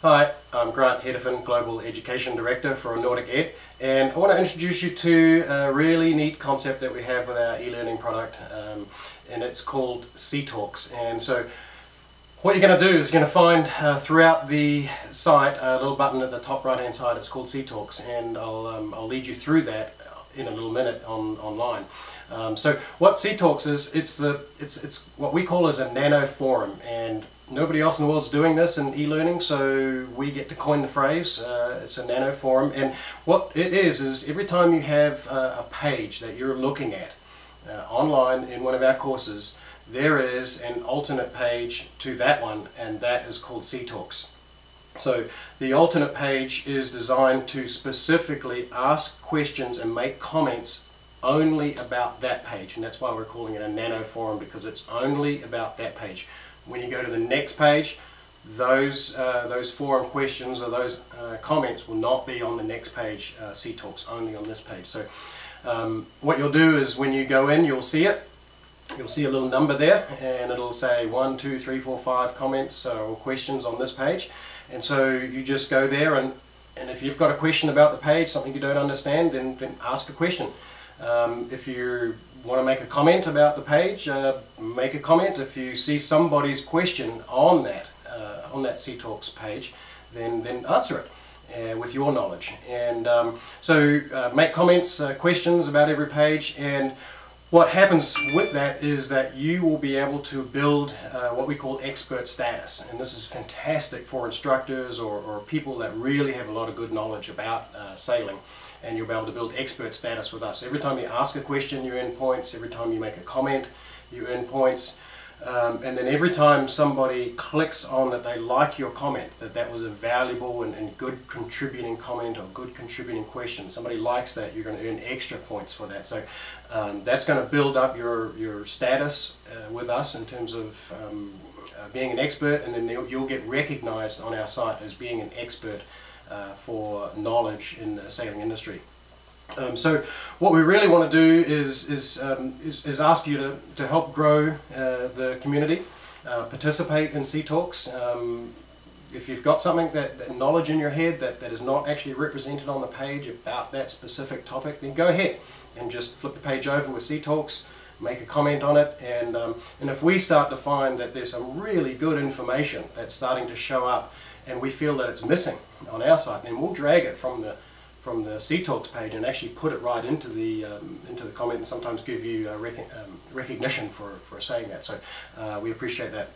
Hi, I'm Grant Hedefin, Global Education Director for NauticEd, and I want to introduce you to a really neat concept that we have with our e-learning product, and it's called C-Talks. And so what you're going to do is you're going to find throughout the site a little button at the top right hand side. It's called C-Talks, and I'll lead you through that in a little minute online. So what C-Talks is, it's what we call as a nano forum, and nobody else in the world's doing this in e-learning, so we get to coin the phrase. It's a nano forum, and what it is every time you have a page that you're looking at online in one of our courses, there is an alternate page to that one, and that is called C-Talks. So the alternate page is designed to specifically ask questions and make comments only about that page, and that's why we're calling it a nano forum, because it's only about that page. When you go to the next page, those forum questions or those comments will not be on the next page. C-Talks only on this page. So what you'll do is when you go in, you'll see it. You'll see a little number there, and it'll say 1, 2, 3, 4, 5 comments or questions on this page. And so you just go there, and if you've got a question about the page, something you don't understand, then ask a question. If you want to make a comment about the page, make a comment. If you see somebody's question on that C-Talks page, then answer it with your knowledge. And so make comments, questions about every page, and what happens with that is that you will be able to build what we call expert status, and this is fantastic for instructors or people that really have a lot of good knowledge about sailing, and you'll be able to build expert status with us. Every time you ask a question, you earn points. Every time you make a comment, you earn points. And then every time somebody clicks on that they like your comment, that was a valuable and good contributing comment or good contributing question, somebody likes that, you're going to earn extra points for that. So that's going to build up your status with us in terms of being an expert, and then you'll get recognized on our site as being an expert for knowledge in the sailing industry. So what we really want to do is ask you to help grow the community, participate in C-Talks. If you've got something that knowledge in your head that is not actually represented on the page about that specific topic, then go ahead and just flip the page over with C-Talks, make a comment on it, and if we start to find that there's some really good information that's starting to show up and we feel that it's missing on our site, then we'll drag it from the C-Talks page and actually put it right into the comment, and sometimes give you recognition for saying that. So we appreciate that.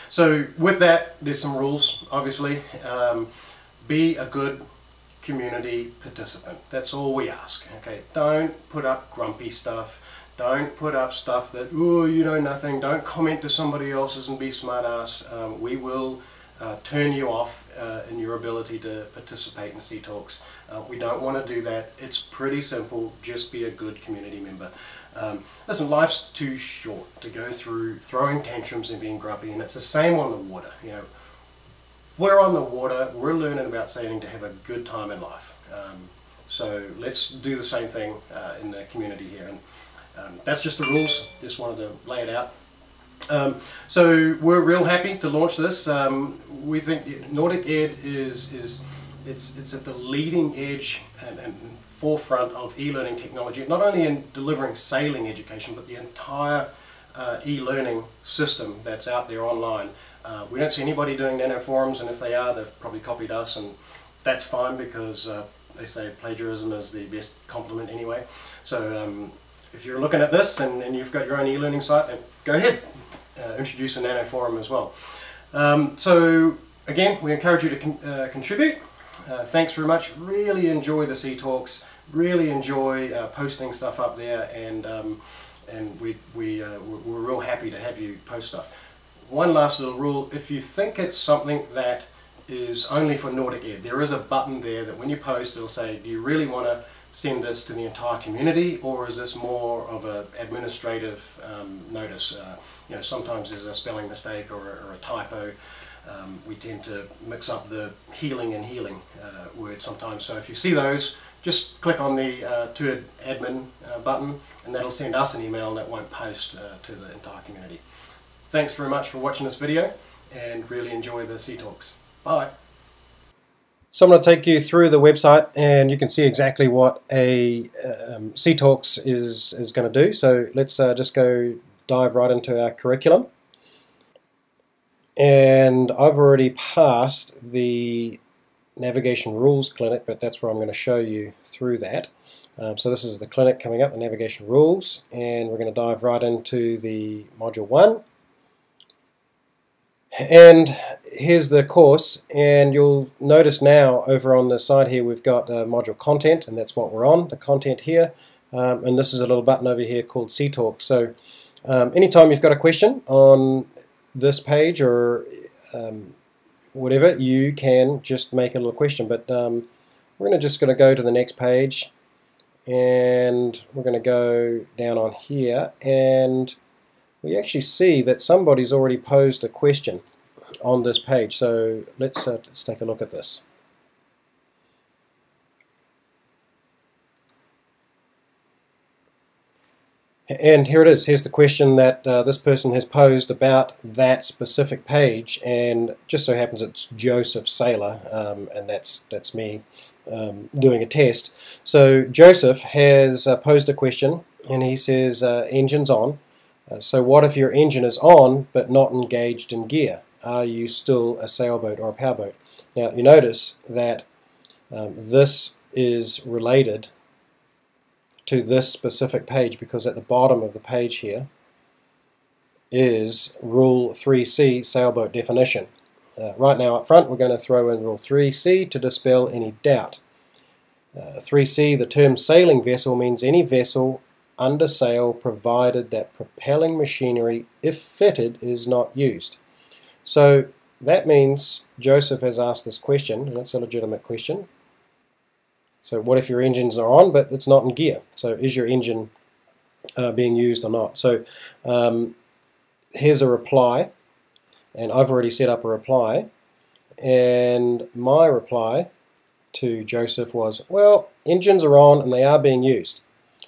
So with that, there's some rules, obviously. Be a good community participant. That's all we ask. Okay, don't put up grumpy stuff. Don't put up stuff that, oh, you know nothing. Don't comment to somebody else's and be smart ass. We will turn you off in your ability to participate in C-Talks. We don't want to do that. It's pretty simple. Just be a good community member. Listen, life's too short to go through throwing tantrums and being grumpy, and it's the same on the water. You know, we're on the water, we're learning about sailing to have a good time in life. So let's do the same thing in the community here, and that's just the rules. Just wanted to lay it out. So we're real happy to launch this. We think NauticEd it's at the leading edge and forefront of e-learning technology, not only in delivering sailing education, but the entire e-learning system that's out there online. We don't see anybody doing nano forums, and if they are, they've probably copied us, and that's fine, because they say plagiarism is the best compliment anyway. So if you're looking at this and you've got your own e-learning site, then go ahead, introduce a nano forum as well. So again, we encourage you to contribute. Thanks very much. Really enjoy the C-Talks. Really enjoy posting stuff up there, and we're real happy to have you post stuff. One last little rule: if you think it's something that is only for NauticEd, there is a button there that when you post, it'll say, do you really want to send this to the entire community, or is this more of an administrative notice? You know, sometimes there's a spelling mistake or a typo. We tend to mix up the healing and healing word sometimes. So if you see those, just click on the to admin button, and that'll send us an email, and that won't post to the entire community. Thanks very much for watching this video, and really enjoy the C-Talks. Bye. So I'm going to take you through the website and you can see exactly what a CTalks is going to do. So let's just go dive right into our curriculum. And I've already passed the navigation rules clinic, but that's where I'm going to show you through that. So this is the clinic coming up, the navigation rules, and we're going to dive right into the module 1. And here's the course, and you'll notice now over on the side here we've got module content, and that's what we're on, the content here. And this is a little button over here called CTalk. So anytime you've got a question on this page or whatever, you can just make a little question. But we're just going to go to the next page, and we're going to go down on here, and we actually see that somebody's already posed a question on this page. So let's take a look at this. And here it is. Here's the question that this person has posed about that specific page, and just so happens it's Joseph Saylor, and that's me doing a test. So Joseph has posed a question, and he says engine's on. So what if your engine is on but not engaged in gear? Are you still a sailboat or a powerboat? Now you notice that this is related to this specific page, because at the bottom of the page here is Rule 3C, sailboat definition. Right now up front we're going to throw in Rule 3C to dispel any doubt. 3C, the term sailing vessel means any vessel under sail provided that propelling machinery, if fitted, is not used. So that means Joseph has asked this question, and it's a legitimate question. So what if your engines are on but it's not in gear? So is your engine being used or not? So here's a reply, and I've already set up a reply, and my reply to Joseph was, well, engines are on and they are being used.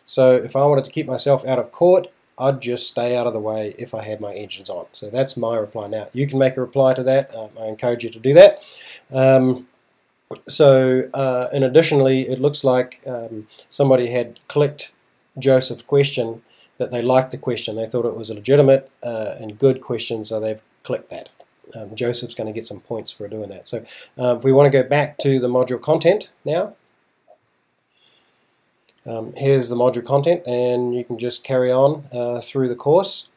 So if I wanted to keep myself out of court, I'd just stay out of the way if I had my engines on. So that's my reply. Now you can make a reply to that. I encourage you to do that. And additionally, it looks like somebody had clicked Joseph's question, that they liked the question. They thought it was a legitimate and good question, so they've clicked that. Joseph's going to get some points for doing that. So if we want to go back to the module content now, here's the module content, and you can just carry on through the course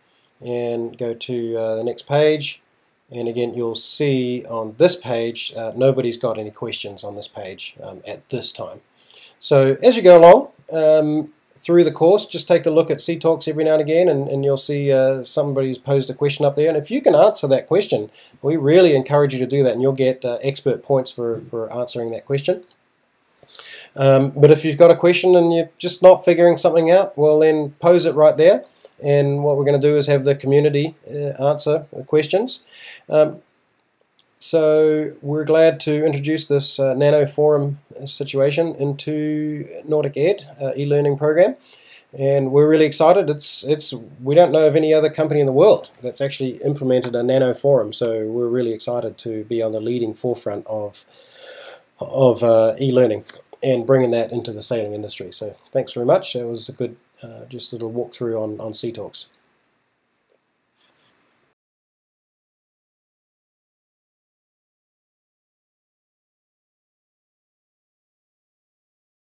and go to the next page. And again, you'll see on this page, nobody's got any questions on this page at this time. So as you go along through the course, just take a look at CTalks every now and again, and you'll see somebody's posed a question up there. And if you can answer that question, we really encourage you to do that, and you'll get expert points for answering that question. But if you've got a question and you're just not figuring something out, well then pose it right there. And what we're going to do is have the community answer the questions. So we're glad to introduce this Nano Forum situation into NauticEd e-learning program, and we're really excited. We don't know of any other company in the world that's actually implemented a Nano Forum, so we're really excited to be on the leading forefront of e-learning and bringing that into the sailing industry. So thanks very much. It was a good just little walkthrough on CTalks.